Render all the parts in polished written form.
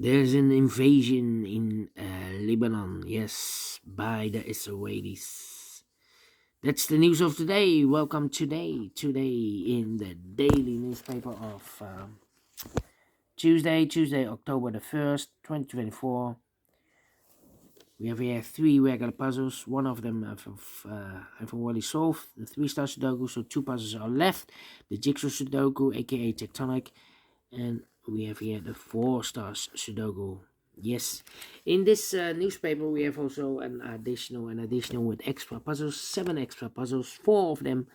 There's an invasion in Lebanon, yes, by the Israelis. That's the news of today. Welcome today in the daily newspaper of Tuesday, October the 1st, 2024. We have here three regular puzzles. One of them I've already solved, the 3-star Sudoku, so two puzzles are left. The JigSaw Sudoku, aka Tectonic, and we have here the 4 stars Sudoku. Yes, in this newspaper we have also an additional with extra puzzles, 7 extra puzzles. 4 of them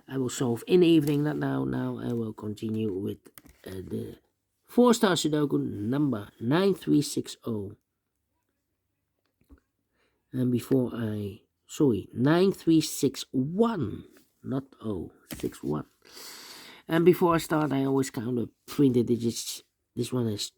I will solve in the evening, not now. Now I will continue with the 4-star Sudoku number 9360. And before I, sorry, 9361, not 61. And before I start, I always count the printed digits. This one is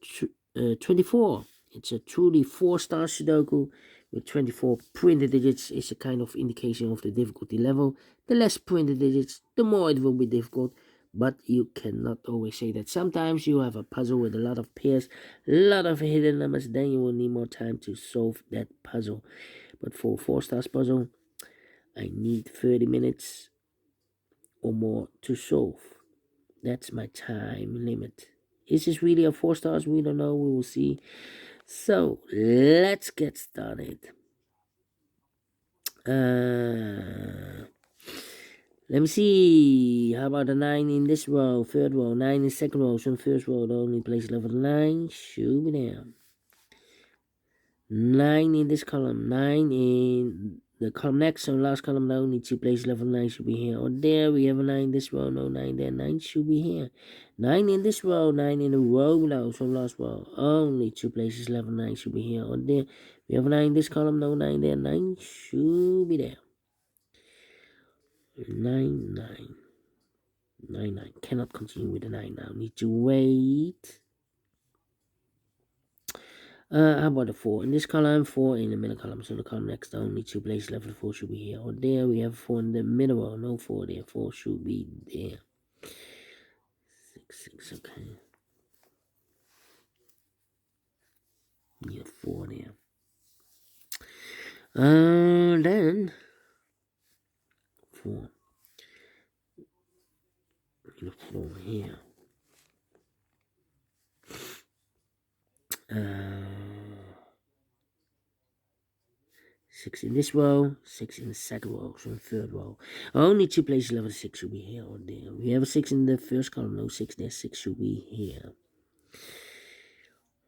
24. It's a truly 4-star Sudoku with 24 printed digits. Is a kind of indication of the difficulty level. The less printed digits, the more it will be difficult. But you cannot always say that. Sometimes you have a puzzle with a lot of pairs, a lot of hidden numbers, then you will need more time to solve that puzzle. But for a 4-star puzzle, I need 30 minutes or more to solve. That's my time limit. Is this really a 4 stars? We don't know. We will see. So let's get started. Let me see. How about the 9 in this row? Third row. 9 in second row. So in first row, the only place level 9 should be there. 9 in this column. 9 in the column next. So last column, the only two places level 9 should be here. Or there, we have a 9 in this row. No 9 there. 9 should be here. 9 in this row. 9 in the row below. So last row, only two places level 9 should be here. Or there, we have a 9 in this column. No 9 there. 9 should be there. 9, 9. 9, 9. Cannot continue with the 9 now. Need to wait. How about the 4? In this column, 4 in the middle column. So the column next, only two places left. The 4 should be here. Or there, we have 4 in the middle row. No 4 there. 4 should be there. 6, 6, okay. Yeah, 4 there. Then 4. The 4 here. 6 in this row, 6 in the second row, so in the third row. Only two places level 6 should be here or there. We have a 6 in the first column, no 6 there, 6 should be here.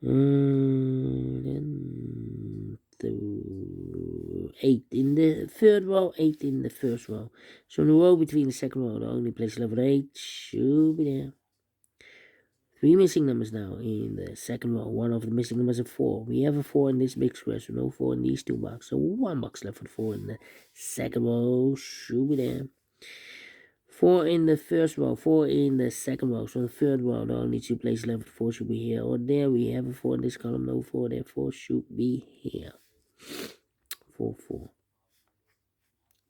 Then 8 in the third row, 8 in the first row. So in the row between the second row, the only place level 8 should be there. 3 missing numbers now in the second row. One of the missing numbers is 4. We have a 4 in this big square, so no 4 in these two boxes. So 1 box left for 4 in the second row should be there. 4 in the first row, 4 in the second row. So in the third row, the only two places left, 4 should be here. Or there, we have a 4 in this column, no 4 there, 4 should be here. 4, 4.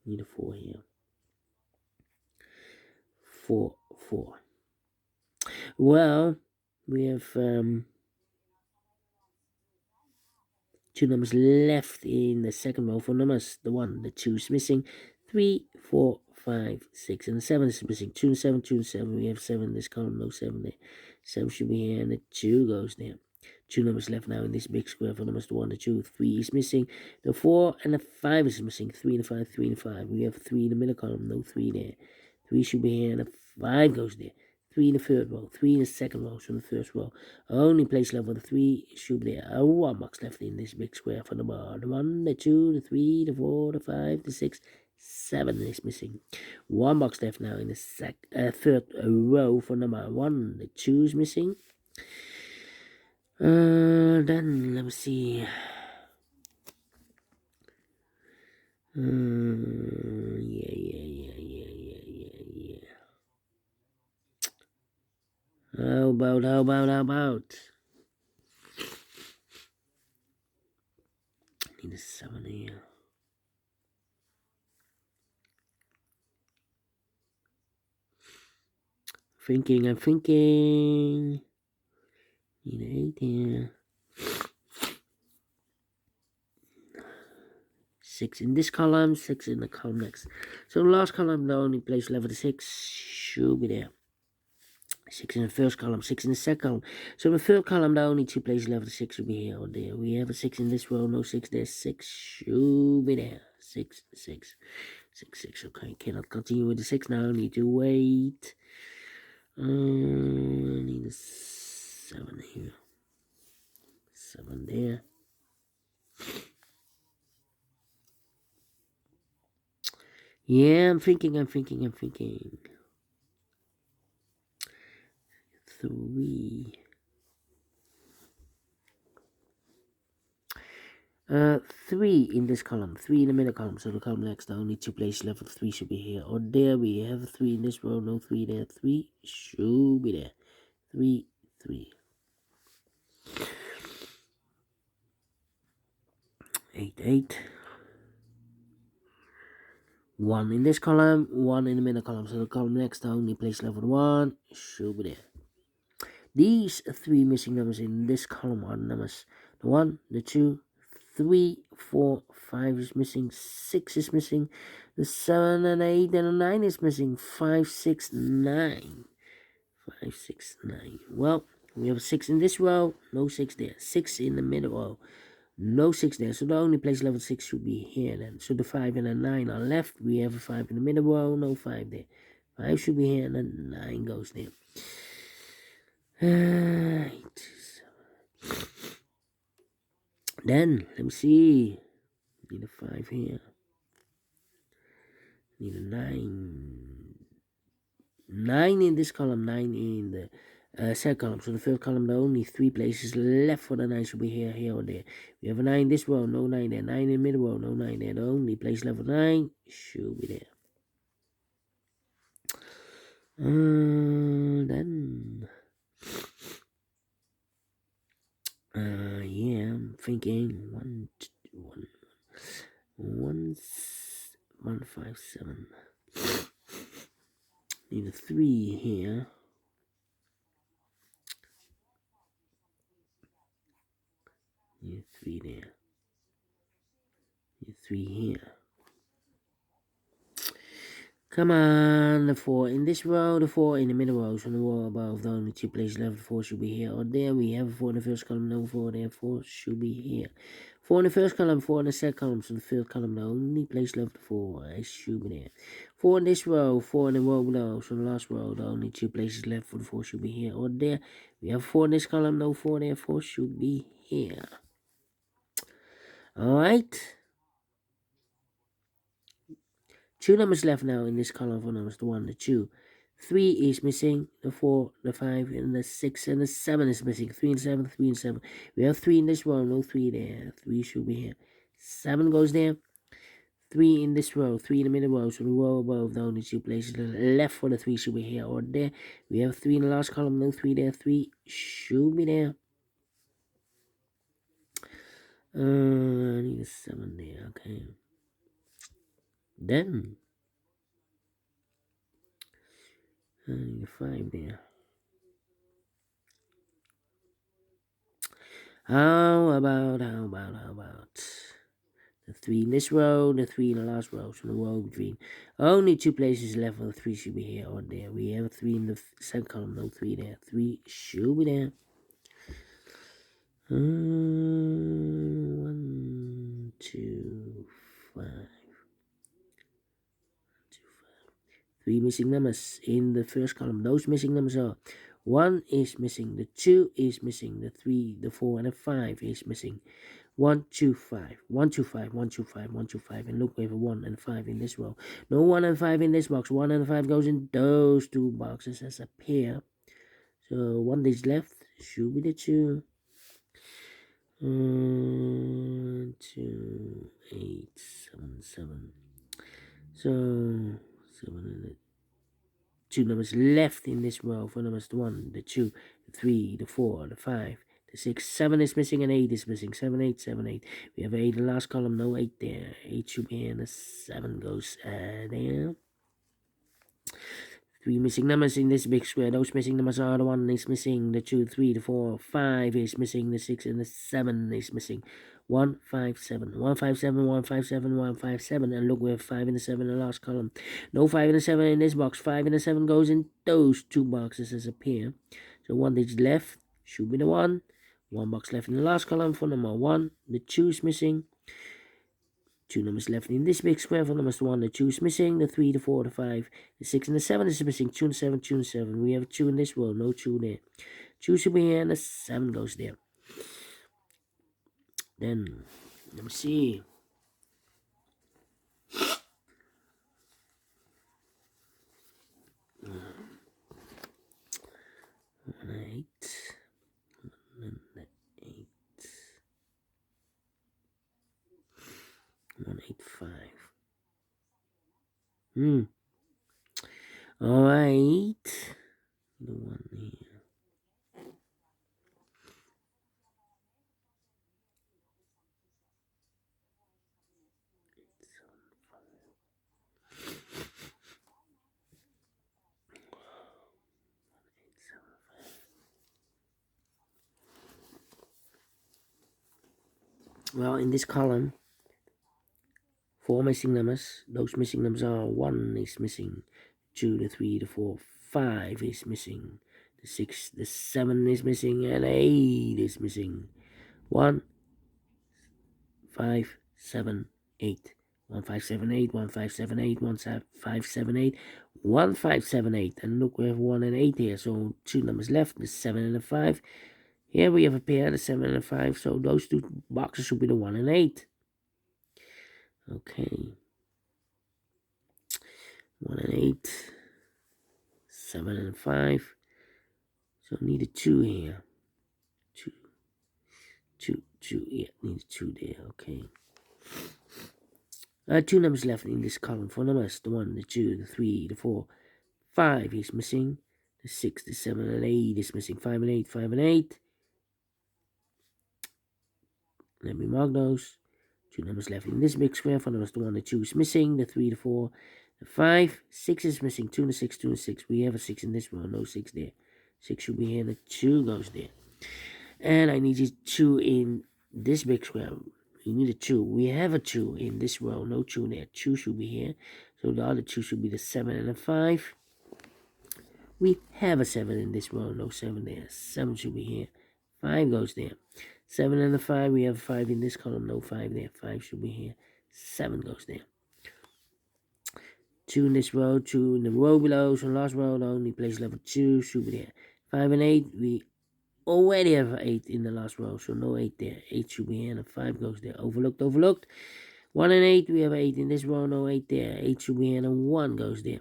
Need a 4 here. 4, 4. Well, we have 2 numbers left in the second row. For numbers, the 1, the 2 is missing. 3, 4, 5, 6, and the 7 is missing. 2 and 7, 2 and 7. We have 7 in this column, no 7 there. 7 should be here, and the 2 goes there. 2 numbers left now in this big square. For numbers, the 1, the 2, 3 is missing. The 4 and the 5 is missing. 3 and the 5, 3 and the 5. We have 3 in the middle column, no 3 there. 3 should be here, and the 5 goes there. 3 in the third row, 3 in the second row, so in the first row. Only place level, the 3 should be there. 1 box left in this big square for the bar. The 1, the 2, the 3, the 4, the 5, the 6, 7 is missing. 1 box left now in the third row for number 1. The 2 is missing. Then let me see. Yeah. How about? I need a 7 here. I'm thinking. Need an 8 here. 6 in this column, 6 in the column next. So the last column, the only place left for the 6 should be there. 6 in the first column, 6 in the second column. So the third column, the only 2 places left for the 6 should be here or there. We have a 6 in this row, no 6 there. 6 should be there. 6, 6, 6, 6. Okay, cannot continue with the 6 now. Need to wait. I need a 7 here. 7 there. Yeah, I'm thinking. 3. 3 in this column, 3 in the middle column. So the column next, the only 2 places left for 3 should be here or there. We have a 3 in this row, no 3 there. 3 should be there. 3, 3. 8, 8. 1 in this column, 1 in the middle column. So the column next, the only place left for 1 should be there. These 3 missing numbers in this column are the numbers: the 1, the 2, 3, 4, 5 is missing, 6 is missing, the 7 and 8 and the 9 is missing, 5, 6, 9. 5, 6, 9. Well, we have a 6 in this row, no 6 there. 6 in the middle row, no 6 there. So the only place level 6 should be here then. So the 5 and the 9 are left. We have a 5 in the middle row, no 5 there. 5 should be here and then 9 goes there. 8, 7. Then, let me see. Need a 5 here. Need a 9. 9 in this column, 9 in the second column. So the third column, the only 3 places left for the 9 should be here, here, or there. We have a 9 in this row, no 9 there. 9 in the middle row, no 9 there. The only place left for 9 should be there. Then, yeah, I'm thinking 1, 5, 7. Need a 3 here. Need a 3 there. Need a 3 here. Come on, the 4 in this row, the 4 in the middle row. So the row above, the only 2 places left, the 4 should be here or there. We have a 4 in the first column, no 4 there, 4 should be here. 4 in the first column, 4 in the second column. So the third column, the only place left, the 4, it should be there. 4 in this row, 4 in the row below. So the last row, the only 2 places left for the 4 should be here or there. We have 4 in this column, no 4 there, 4 should be here. Alright. 2 numbers left now in this column for numbers, the 1, the 2. 3 is missing, the 4, the 5, and the 6, and the 7 is missing. 3 and 7, 3 and 7. We have 3 in this row, no 3 there. 3 should be here. 7 goes there. 3 in this row, 3 in the middle row. So the row above, the only 2 places left for the 3 should be here or there. We have 3 in the last column, no 3 there. 3 should be there. I need a 7 there, okay. Then, I need a 5 there. How about the 3 in this row, the 3 in the last row, so the row between. Only 2 places left for the 3 should be here or there. We have a 3 in the second column, no 3 there. 3 should be there. 1, 2, 5. 3 missing numbers in the first column. Those missing numbers are: 1 is missing, the 2 is missing, the 3, the 4, and the 5 is missing. 1, 2, 5. 1, 2, 5. 1, 2, 5. 1, 2, 5. And look, we have a 1 and 5 in this row. No 1 and 5 in this box. 1 and 5 goes in those 2 boxes as a pair. So 1 is left. Should be the 2. 2, 8, 7, 7. So 7 and the 2 numbers left in this row for numbers: the 1, the 2, the 3, the 4, the 5, the 6, 7 is missing, and 8 is missing. 7, 8, 7, 8. We have 8 in the last column, no 8 there. 8 should be here, and the 7 goes there. 3 missing numbers in this big square. Those missing numbers are the 1 is missing, the 2, 3, the 4, 5 is missing, the 6 and the 7 is missing. 1, 5, 7, 1, 5, 7, 1, 5, 7, 1, 5, 7. And look, we have 5 and the 7 in the last column. No 5 and the 7 in this box. 5 and the 7 goes in those 2 boxes as a pair. So 1 digit left should be the 1. 1 box left in the last column for number 1. The 2 is missing. 2 numbers left in this big square for numbers 1. The 2 is missing. The 3, the 4, the 5, the 6, and the 7 is missing. 2 and 7, 2 and 7. We have a 2 in this row, no 2 there. 2 should be here, and the 7 goes there. Then, let me see. One, 8, 5. Alright. The one here. Well, in this column, 4 missing numbers. Those missing numbers are 1 is missing, 2, the 3, the 4, 5 is missing, the 6, the 7 is missing, and 8 is missing. 1, 5, 7, 8. 1, 5, 7, 8, 1, 5, 7, 8, 1, 5, 7, 8, 1, 5, 7, 8. And look, we have 1 and 8 here, so 2 numbers left, the 7 and the 5. Here we have a pair, the 7 and the 5, so those 2 boxes should be the 1 and 8. Okay. 1 and 8. 7 and 5. So need a 2 here. 2. Yeah, need a 2 there. Okay. 2 numbers left in this column. 4 numbers. The 1, the 2, the 3, the 4. 5 is missing. The 6, the 7, and 8 is missing. 5 and 8. 5 and 8. Let me mark those. 2 numbers left in this big square. 4 numbers. The 1, the 2 is missing. The 3, the 4, the 5. 6 is missing. 2 and the 6, 2 and 6. We have a 6 in this one. No 6 there. 6 should be here. The 2 goes there. And I need a 2 in this big square. We need a 2. We have a 2 in this row. No 2 there. 2 should be here. So the other 2 should be the 7 and the 5. We have a 7 in this row. No 7 there. 7 should be here. 5 goes there. 7 and the 5. We have 5 in this column. No 5 there. 5 should be here. 7 goes there. 2 in this row. 2 in the row below. So last row, the only place level 2 should be there. 5 and 8. We already have 8 in the last row, so no 8 there. 8 should be here, and 5 goes there. Overlooked. 1 and 8, we have 8 in this row, no 8 there. 8 should be here, and 1 goes there.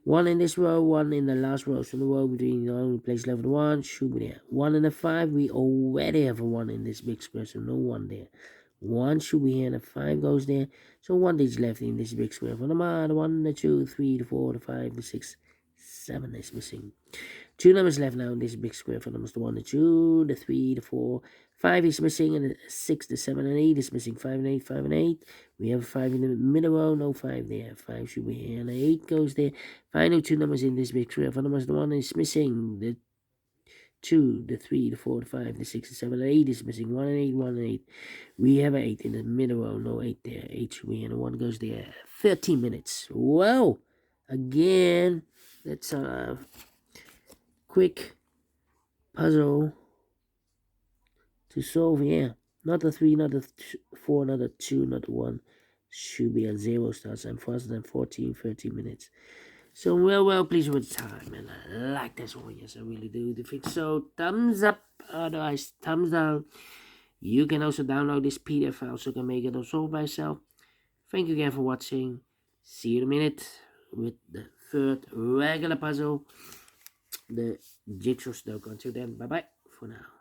1 in this row, 1 in the last row, so the row between the only place left 1 should be there. 1 and the 5, we already have a 1 in this big square, so no 1 there. 1 should be here, and 5 goes there. So 1 digit left in this big square. For the 1, the 2, 3, the 4, the 5, the 6, 7 is missing. 2 numbers left now in this big square. For numbers the 1, the 2, the 3, the 4, 5 is missing, and the 6, the 7, and 8 is missing. 5 and 8, 5 and 8. We have 5 in the middle row, no 5 there. 5 should be here, and the 8 goes there. Final 2 numbers in this big square. For numbers the 1 is missing, the 2, the 3, the 4, the 5, the 6, the 7, and 8 is missing. 1 and 8, 1 and 8. We have an 8 in the middle row, no 8 there. 8 should be here, and 1 goes there. 13 minutes. Wow! Again, that's a quick puzzle to solve. Yeah, not a 3, not a 4, not a 2, not a 1. Should be at 0 starts and faster than 13 minutes. So well pleased with the time, and I like this one. Yes, I really do. If it's so, thumbs up, otherwise thumbs down. You can also download this PDF file so you can make it or solve by yourself. Thank you again for watching. See you in a minute with the third regular puzzle, the JigSaw Sudoku. Until then, bye bye for now.